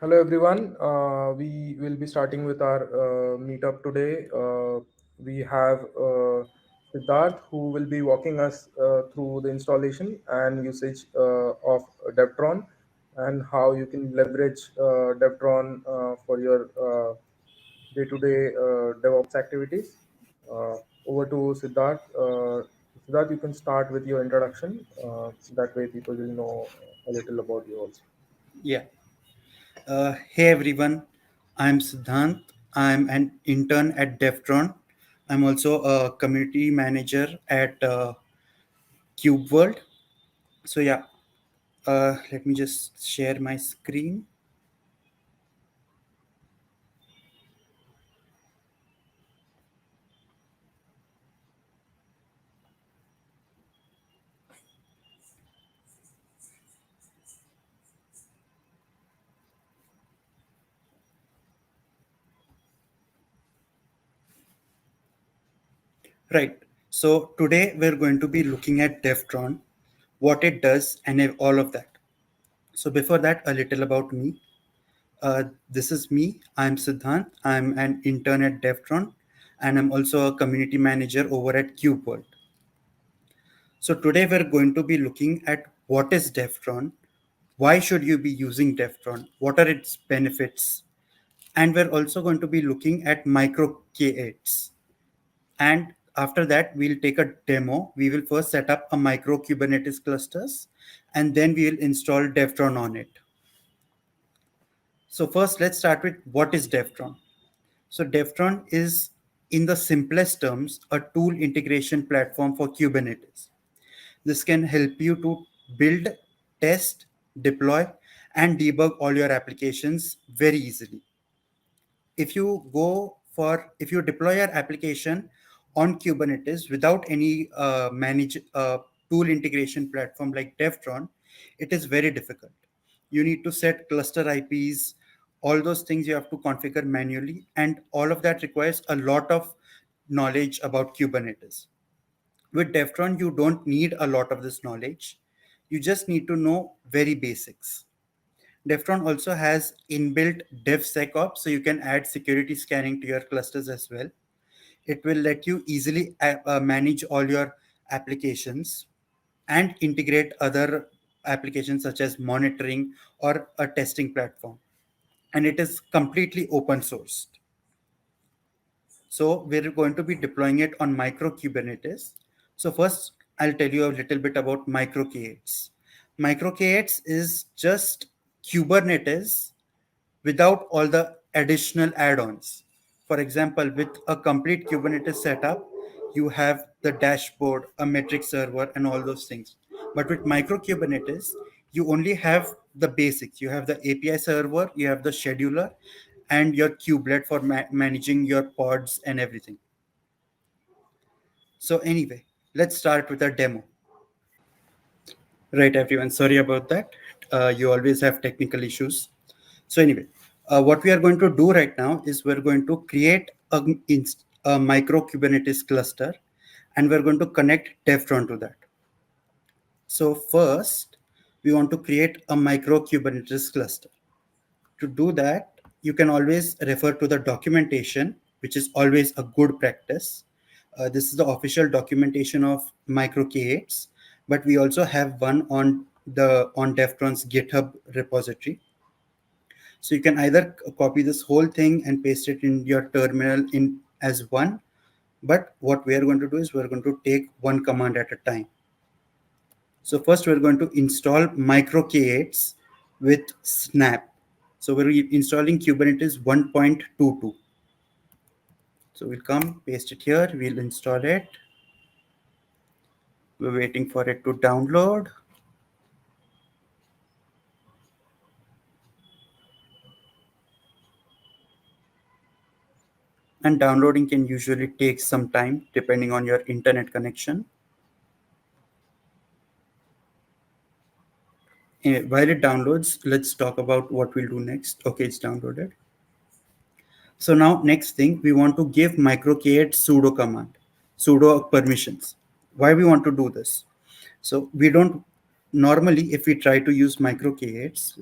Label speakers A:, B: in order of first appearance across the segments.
A: Hello everyone. We will be starting with our meetup today. We have Siddharth who will be walking us through the installation and usage of Devtron and how you can leverage Devtron for your day-to-day DevOps activities. Over to Siddharth. Siddharth, you can start with your introduction. That way people will know a little about you also.
B: Yeah. Hey everyone, I'm Siddhant. I'm an intern at Devtron. I'm also a community manager at CubeWorld. So yeah, let me just share my screen. Right. So today we're going to be looking at Devtron, what it does, and all of that. So before that, a little about me. This is me. I'm Siddhant. I'm an intern at Devtron, and I'm also a community manager over at CubeWorld. So today we're going to be looking at what is Devtron, why should you be using Devtron, what are its benefits, and we're also going to be looking at micro K8s. And after that, we'll take a demo. We will first set up a micro Kubernetes clusters, and then we will install Devtron on it. So first, let's start with what is Devtron. So Devtron is, in the simplest terms, a tool integration platform for Kubernetes. This can help you to build, test, deploy, and debug all your applications very easily. If you deploy your application on Kubernetes without any manage tool integration platform like Devtron, it is very difficult. You need to set cluster IPs, all those things you have to configure manually, and all of that requires a lot of knowledge about Kubernetes. With Devtron, you don't need a lot of this knowledge. You just need to know very basics. Devtron also has inbuilt DevSecOps, so you can add security scanning to your clusters as well. It will let you easily manage all your applications and integrate other applications such as monitoring or a testing platform. And it is completely open sourced. So we're going to be deploying it on micro Kubernetes. So first, I'll tell you a little bit about micro K8s. Micro K8s is just Kubernetes without all the additional add-ons. For example, with a complete Kubernetes setup, you have the dashboard, a metric server, and all those things. But with micro Kubernetes, you only have the basics. You have the API server, you have the scheduler, and your kubelet for managing your pods and everything. So anyway, let's start with a demo. Right, everyone. Sorry about that. You always have technical issues. So anyway, what we are going to do right now is we're going to create a micro Kubernetes cluster, and we're going to connect Devtron to that. So first, we want to create a micro Kubernetes cluster. To do that, you can always refer to the documentation, which is always a good practice. This is the official documentation of micro K8s, but we also have one on Devtron's GitHub repository. So you can either copy this whole thing and paste it in your terminal in as one, but what we are going to do is we're going to take one command at a time. So first we're going to install micro K8s with snap. So we're installing Kubernetes 1.22. So we'll come, paste it here, we'll install it. We're waiting for it to download. And downloading can usually take some time depending on your internet connection. Anyway, while it downloads, let's talk about what we'll do next. Okay, it's downloaded. So now next thing, we want to give microcreate sudo command, sudo permissions. Why we want to do this? So we don't normally, if we try to use microcreates,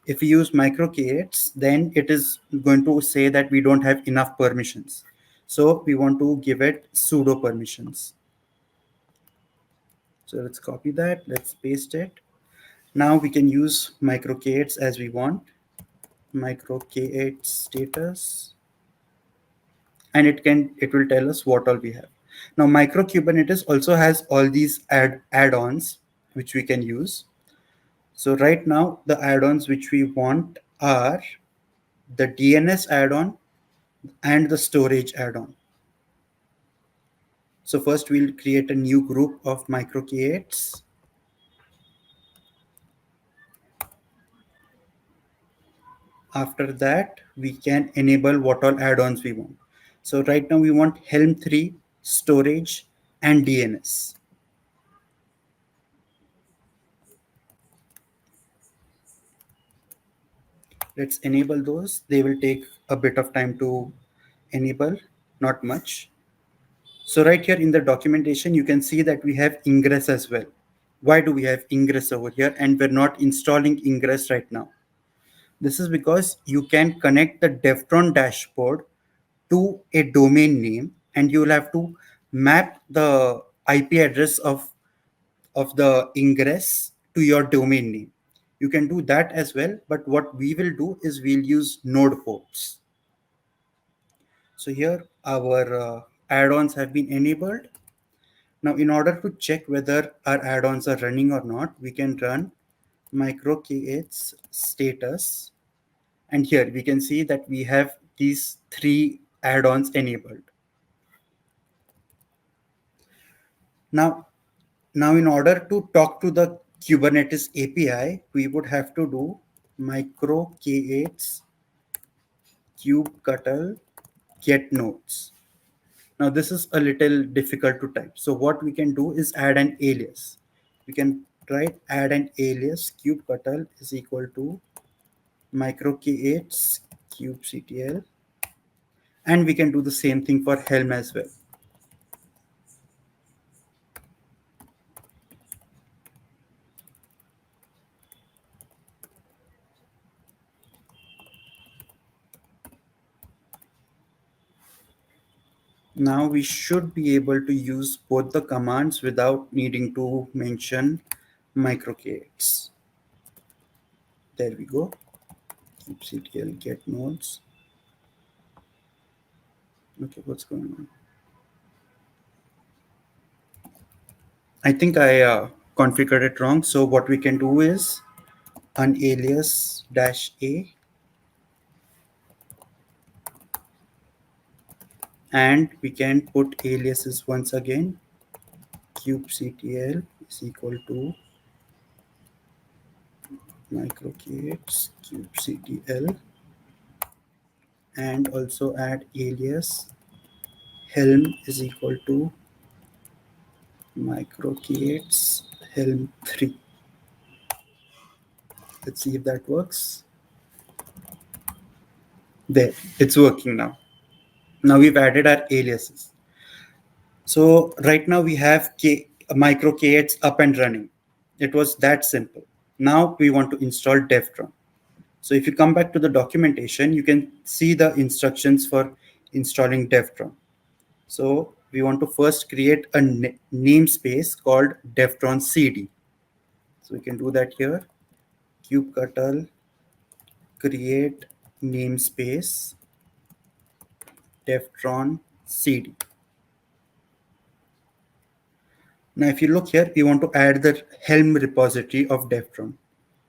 B: If we use micro k8s, then it is going to say that we don't have enough permissions. So we want to give it sudo permissions. So let's copy that, let's paste it. Now we can use micro k8s as we want. Micro k8 status, and it will tell us what all we have. Now micro Kubernetes also has all these add-ons which we can use. So right now the add-ons which we want are the DNS add-on and the storage add-on. So first we'll create a new group of micro k8s. After that we can enable what all add-ons we want. So right now we want Helm 3, storage, and DNS. Let's enable those. They will take a bit of time to enable, not much. So right here in the documentation, you can see that we have ingress as well. Why do we have ingress over here and we're not installing ingress right now? This is because you can connect the Devtron dashboard to a domain name, and you will have to map the IP address of the ingress to your domain name. You can do that as well, but what we will do is we'll use node ports. So here our add-ons have been enabled. Now in order to check whether our add-ons are running or not, we can run micro k8s status, and here we can see that we have these 3 add-ons enabled. Now in order to talk to the Kubernetes API, we would have to do micro k8s kubectl get nodes. Now this is a little difficult to type. So what we can do is add an alias. We can write add an alias kubectl is equal to micro k8s kubectl, and we can do the same thing for Helm as well. Now we should be able to use both the commands without needing to mention micro k8s. There we go. kubectl get nodes. Okay, what's going on? I think I configured it wrong. So what we can do is an alias -a, and we can put aliases once again. kubectl is equal to micro k8s kubectl, and also add alias Helm is equal to micro k8s Helm 3. Let's see if that works. There, it's working now. Now we've added our aliases. So right now we have micro k8s up and running. It was that simple. Now we want to install Devtron. So if you come back to the documentation, you can see the instructions for installing Devtron. So we want to first create a namespace called Devtron CD. So we can do that here. kubectl create namespace Devtron CD. Now, if you look here, we want to add the Helm repository of Devtron.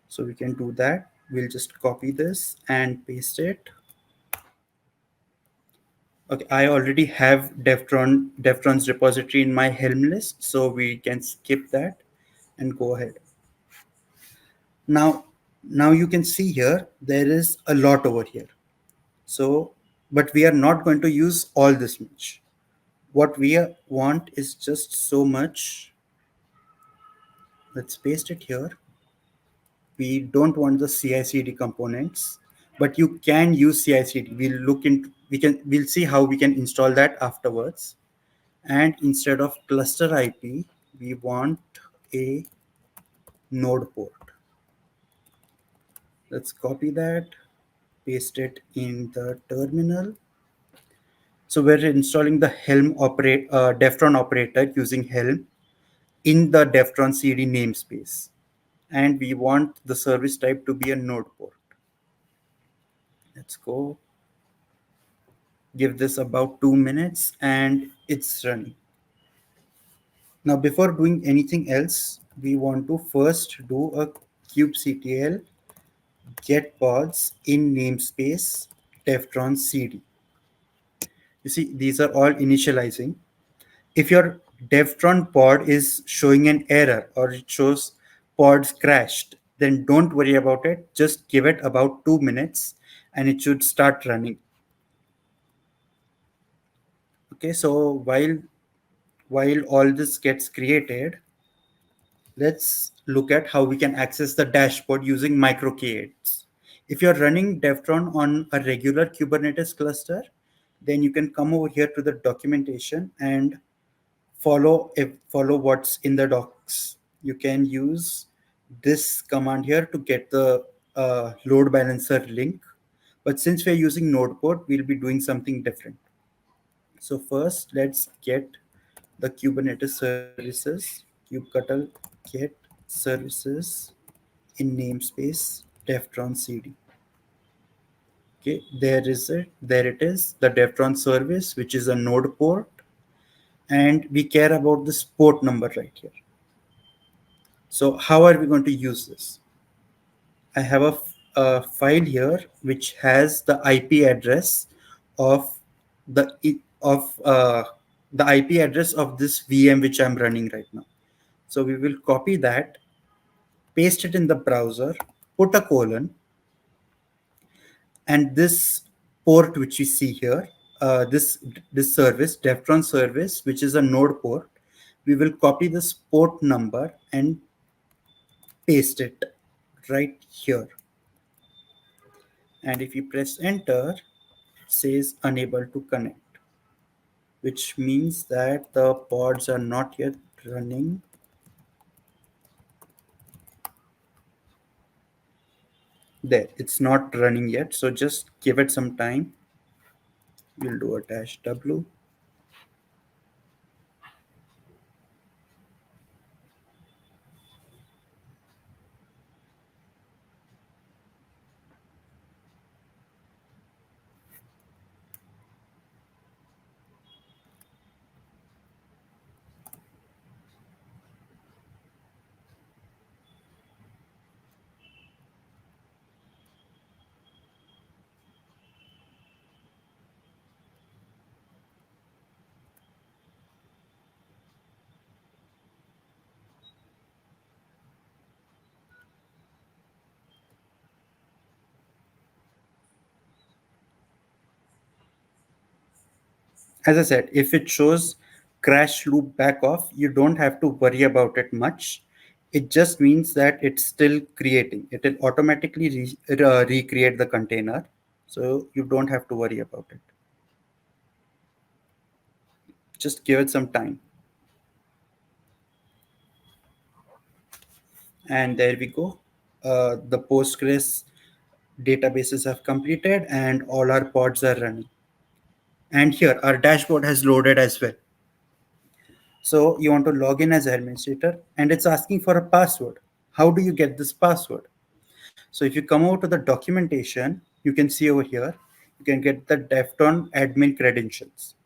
B: So we can do that. We'll just copy this and paste it. Okay, I already have Devtron's repository in my Helm list, so we can skip that and go ahead. Now you can see here, there is a lot over here. So, but we are not going to use all this much. What we want is just so much. Let's paste it here. We don't want the CI/CD components, but you can use CI/CD. We'll see how we can install that afterwards. And instead of cluster IP, we want a node port. Let's copy that, paste it in the terminal. So we're installing the Devtron operator using Helm in the Devtron CD namespace. And we want the service type to be a node port. Let's go. Give this about 2 minutes and it's running. Now, before doing anything else, we want to first do a kubectl get pods in namespace Devtron CD. You see, these are all initializing. If your Devtron pod is showing an error or it shows pods crashed, then don't worry about it. Just give it about 2 minutes and it should start running. Okay, so while all this gets created, let's look at how we can access the dashboard using microK8s. If you're running Devtron on a regular Kubernetes cluster, then you can come over here to the documentation and follow what's in the docs. You can use this command here to get the load balancer link. But since we're using node port, we'll be doing something different. So first, let's get the Kubernetes services, kubectl get services in namespace Devtron CD. Okay, there is it. There it is, the Devtron service, which is a node port, and we care about this port number right here. So how are we going to use this? I have a file here which has the IP address of the of the IP address of this VM which I'm running right now. So we will copy that, paste it in the browser, put a colon, and this port which you see here, this service, Devtron service, which is a node port, we will copy this port number and paste it right here. And if you press enter, it says unable to connect, which means that the pods are not yet running. There, it's not running yet, so just give it some time. We'll do a -w. As I said, if it shows crash loop back off, you don't have to worry about it much. It just means that it's still creating. It will automatically recreate the container. So you don't have to worry about it. Just give it some time. And there we go. The Postgres databases have completed and all our pods are running. And here our dashboard has loaded as well. So you want to log in as administrator and it's asking for a password. How do you get this password? So if you come over to the documentation, you can see over here, you can get the Devtron admin credentials.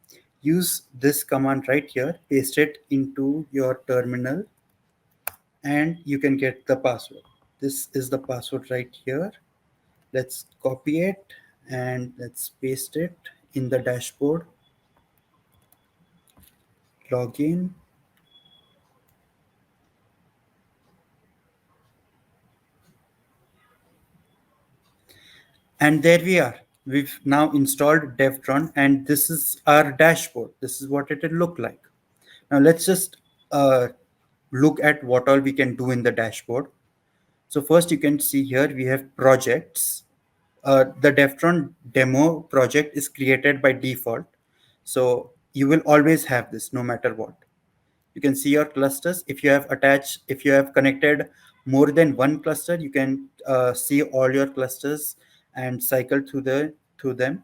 B: Use this command right here, paste it into your terminal, and you can get the password. This is the password right here. Let's copy it and let's paste it in the dashboard. Log in. And there we are. We've now installed Devtron and this is our dashboard. This is what it will look like. Now let's just look at what all we can do in the dashboard. So first you can see here we have projects. The Devtron demo project is created by default. So you will always have this no matter what. You can see your clusters. If you have connected more than one cluster, you can see all your clusters and cycle through them.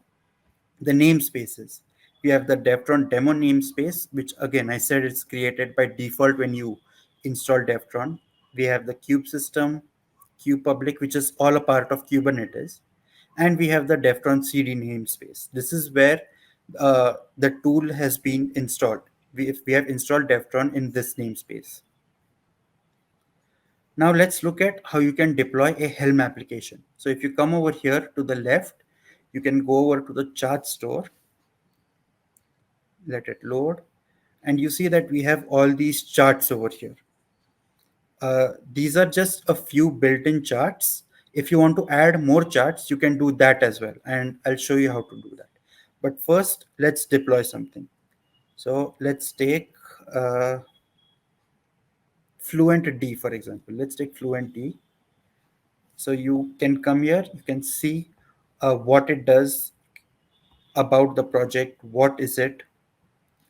B: The namespaces. We have the Devtron demo namespace, which again I said it's created by default when you install Devtron. We have the kube system, kube public, which is all a part of Kubernetes, and we have the Devtron CD namespace. This is where the tool has been installed. We have installed Devtron in this namespace. Now let's look at how you can deploy a Helm application. So if you come over here to the left, you can go over to the chart store, let it load, and you see that we have all these charts over here. These are just a few built-in charts. If you want to add more charts, you can do that as well, and I'll show you how to do that. But first, let's deploy something. So let's take Fluent D, for example. Let's take Fluent D. So you can come here, you can see what it does, about the project, what is it,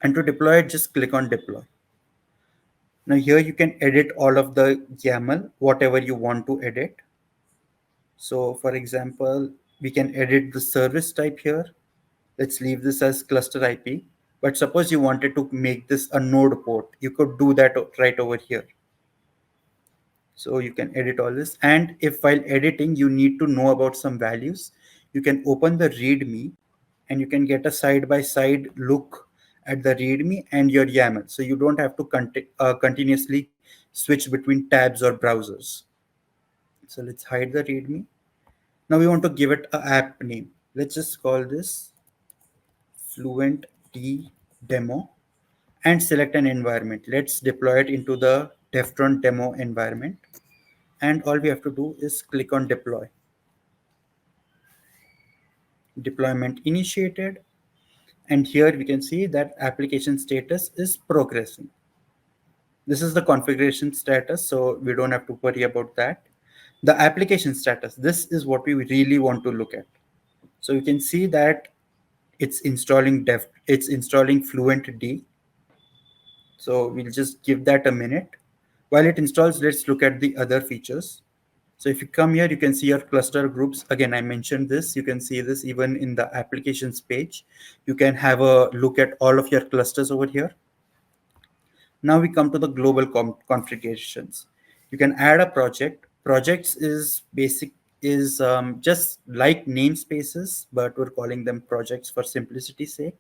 B: and to deploy it, just click on deploy. Now here you can edit all of the YAML, whatever you want to edit. So for example, we can edit the service type here. Let's leave this as cluster IP. But suppose you wanted to make this a node port, you could do that right over here. So you can edit all this. And if while editing, you need to know about some values, you can open the README and you can get a side-by-side look at the README and your YAML. So you don't have to continuously switch between tabs or browsers. So let's hide the README. Now we want to give it an app name. Let's just call this Fluent D demo and select an environment. Let's deploy it into the Devtron demo environment. And all we have to do is click on deploy. Deployment initiated. And here we can see that application status is progressing. This is the configuration status, so we don't have to worry about that. The application status, this is what we really want to look at. So you can see that it's installing Fluent D. So we'll just give that a minute. While it installs, let's look at the other features. So if you come here, you can see your cluster groups. Again, I mentioned this. You can see this even in the applications page. You can have a look at all of your clusters over here. Now we come to the global configurations. You can add a project. Projects is just like namespaces, but we're calling them projects for simplicity's sake.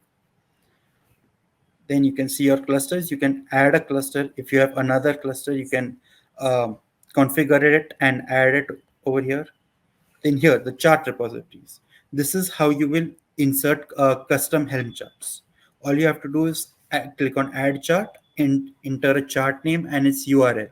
B: Then you can see your clusters. You can add a cluster. If you have another cluster, you can configure it and add it over here. Then here, the chart repositories. This is how you will insert custom Helm charts. All you have to do is click on add chart and enter a chart name and its URL.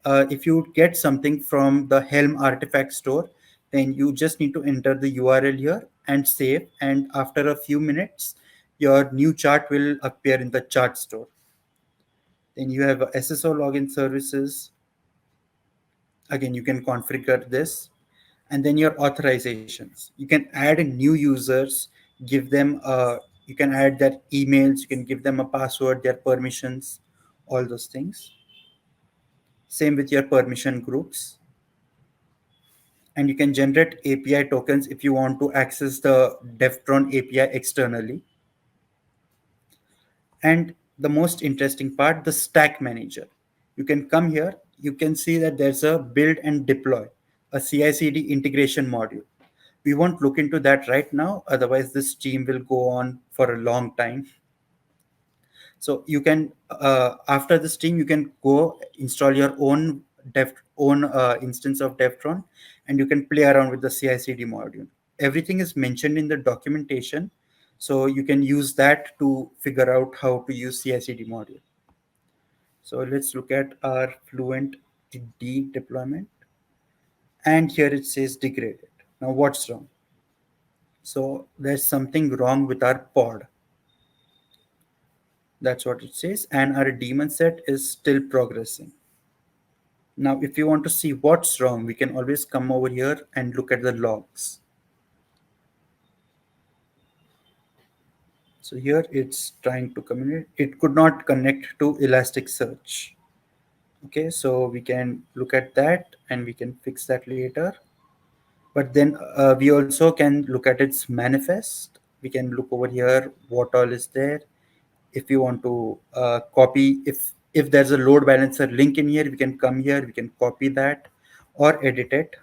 B: If you get something from the Helm artifact store, then you just need to enter the URL here and save. And after a few minutes, your new chart will appear in the chart store. Then you have SSO login services. Again, you can configure this. And then your authorizations. You can add new users, give them, you can add their emails, you can give them a password, their permissions, all those things. Same with your permission groups. And you can generate API tokens if you want to access the Devtron API externally. And the most interesting part, the stack manager. You can come here, you can see that there's a build and deploy, a CI/CD integration module. We won't look into that right now, otherwise this stream will go on for a long time. So you can, after the stream, you can go install your own instance of Devtron, and you can play around with the CI/CD module. Everything is mentioned in the documentation, so you can use that to figure out how to use CI/CD module. So let's look at our Fluent D deployment, and here it says degraded. Now what's wrong? So there's something wrong with our pod. That's what it says. And our daemon set is still progressing. Now, if you want to see what's wrong, we can always come over here and look at the logs. So here it's trying to communicate. It could not connect to Elasticsearch. Okay, so we can look at that and we can fix that later. But then we also can look at its manifest. We can look over here what all is there. If you want to copy, if there's a load balancer link in here, we can come here, we can copy that or edit it.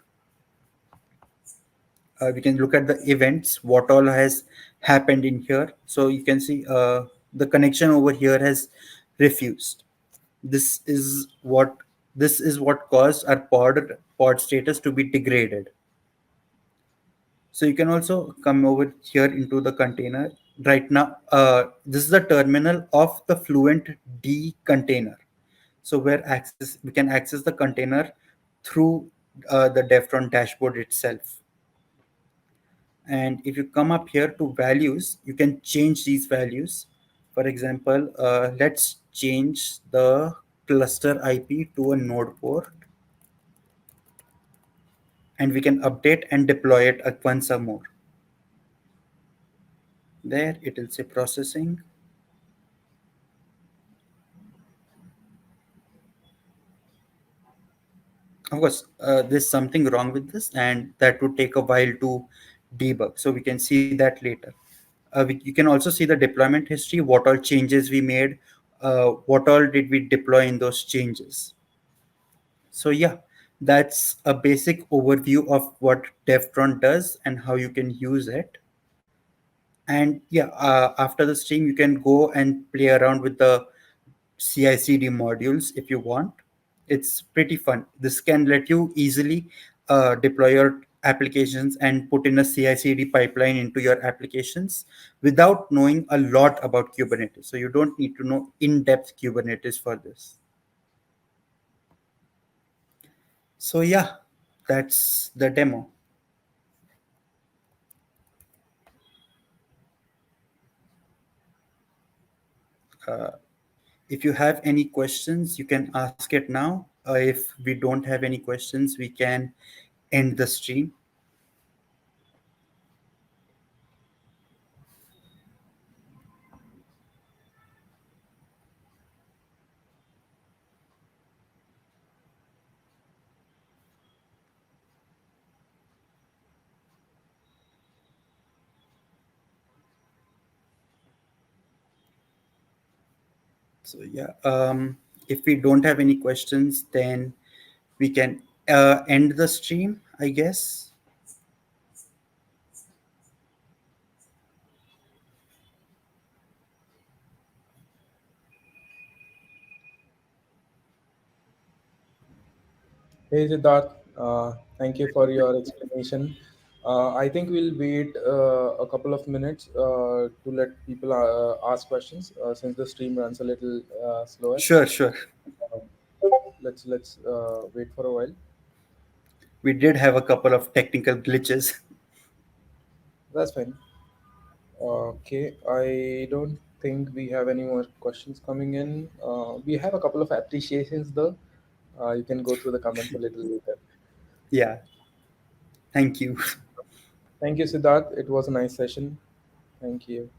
B: We can look at the events, what all has happened in here. So you can see the connection over here has refused. This is what this is what caused our pod status to be degraded. So you can also come over here into the container. Right now, this is the terminal of the Fluent D container. So where access we can access the container through the Devtron dashboard itself. And if you come up here to values, you can change these values. For example, let's change the cluster IP to a node port, and we can update and deploy it at once or more. There it will say processing. Of course, there's something wrong with this, and that would take a while to debug. So we can see that later. You can also see the deployment history, what all changes we made, what all did we deploy in those changes. So yeah, that's a basic overview of what Devtron does and how you can use it. And yeah, after the stream, you can go and play around with the CI/CD modules if you want. It's pretty fun. This can let you easily deploy your applications and put in a CI/CD pipeline into your applications without knowing a lot about Kubernetes. So you don't need to know in-depth Kubernetes for this. So yeah, that's the demo. If you have any questions, you can ask it now. If we don't have any questions, we can end the stream. So yeah, if we don't have any questions, then we can end the stream, I guess.
A: Hey Siddharth, thank you for your explanation. I think we'll wait a couple of minutes to let people ask questions since the stream runs a little slower.
B: Sure, sure.
A: Uh, let's wait for a while.
B: We did have a couple of technical glitches.
A: That's fine. Okay, I don't think we have any more questions coming in. We have a couple of appreciations though. You can go through the comments a little later.
B: Yeah, thank you.
A: Thank you, Siddharth. It was a nice session. Thank you.